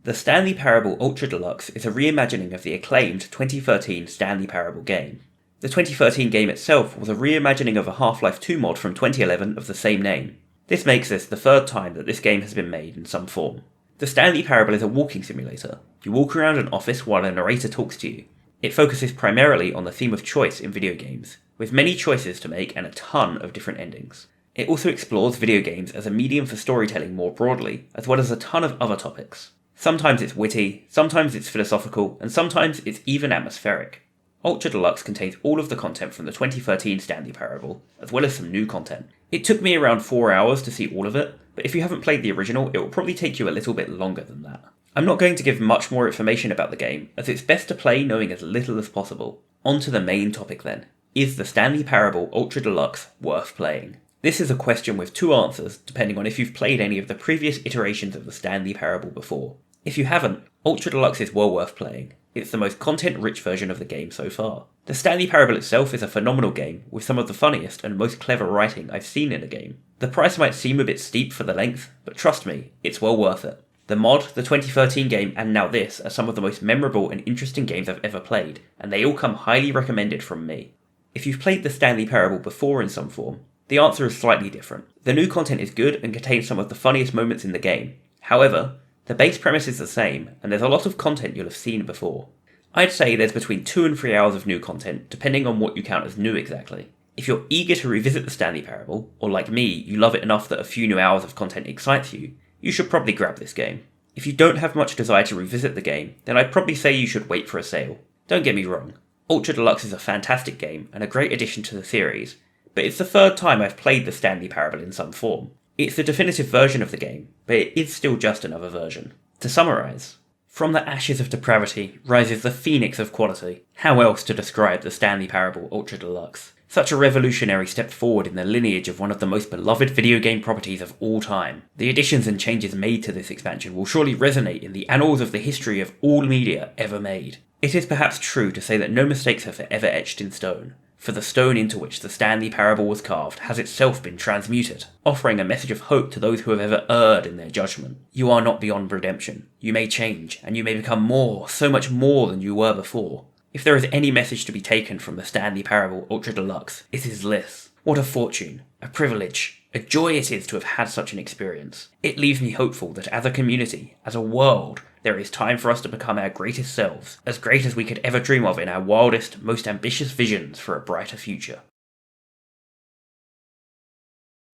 The Stanley Parable Ultra Deluxe is a reimagining of the acclaimed 2013 Stanley Parable game. The 2013 game itself was a reimagining of a Half-Life 2 mod from 2011 of the same name. This makes this the third time that this game has been made in some form. The Stanley Parable is a walking simulator. You walk around an office while a narrator talks to you. It focuses primarily on the theme of choice in video games, with many choices to make and a ton of different endings. It also explores video games as a medium for storytelling more broadly, as well as a ton of other topics. Sometimes it's witty, sometimes it's philosophical, and sometimes it's even atmospheric. Ultra Deluxe contains all of the content from the 2013 Stanley Parable, as well as some new content. It took me around 4 hours to see all of it, but if you haven't played the original, it will probably take you a little bit longer than that. I'm not going to give much more information about the game, as it's best to play knowing as little as possible. On to the main topic then. Is the Stanley Parable Ultra Deluxe worth playing? This is a question with two answers, depending on if you've played any of the previous iterations of the Stanley Parable before. If you haven't, Ultra Deluxe is well worth playing. It's the most content-rich version of the game so far. The Stanley Parable itself is a phenomenal game, with some of the funniest and most clever writing I've seen in a game. The price might seem a bit steep for the length, but trust me, it's well worth it. The mod, the 2013 game, and now this are some of the most memorable and interesting games I've ever played, and they all come highly recommended from me. If you've played the Stanley Parable before in some form, the answer is slightly different. The new content is good and contains some of the funniest moments in the game. However, the base premise is the same, and there's a lot of content you'll have seen before. I'd say there's between 2 and 3 hours of new content, depending on what you count as new exactly. If you're eager to revisit the Stanley Parable, or like me, you love it enough that a few new hours of content excites you, you should probably grab this game. If you don't have much desire to revisit the game, then I'd probably say you should wait for a sale. Don't get me wrong, Ultra Deluxe is a fantastic game and a great addition to the series, but it's the third time I've played the Stanley Parable in some form. It's the definitive version of the game, but it is still just another version. To summarise, from the ashes of depravity rises the phoenix of quality. How else to describe the Stanley Parable Ultra Deluxe? Such a revolutionary step forward in the lineage of one of the most beloved video game properties of all time. The additions and changes made to this expansion will surely resonate in the annals of the history of all media ever made. It is perhaps true to say that no mistakes are forever etched in stone, for the stone into which the Stanley Parable was carved has itself been transmuted, offering a message of hope to those who have ever erred in their judgment. You are not beyond redemption. You may change, and you may become more, so much more than you were before. If there is any message to be taken from the Stanley Parable Ultra Deluxe, it is this. What a fortune, a privilege, a joy it is to have had such an experience. It leaves me hopeful that as a community, as a world, there is time for us to become our greatest selves, as great as we could ever dream of in our wildest, most ambitious visions for a brighter future.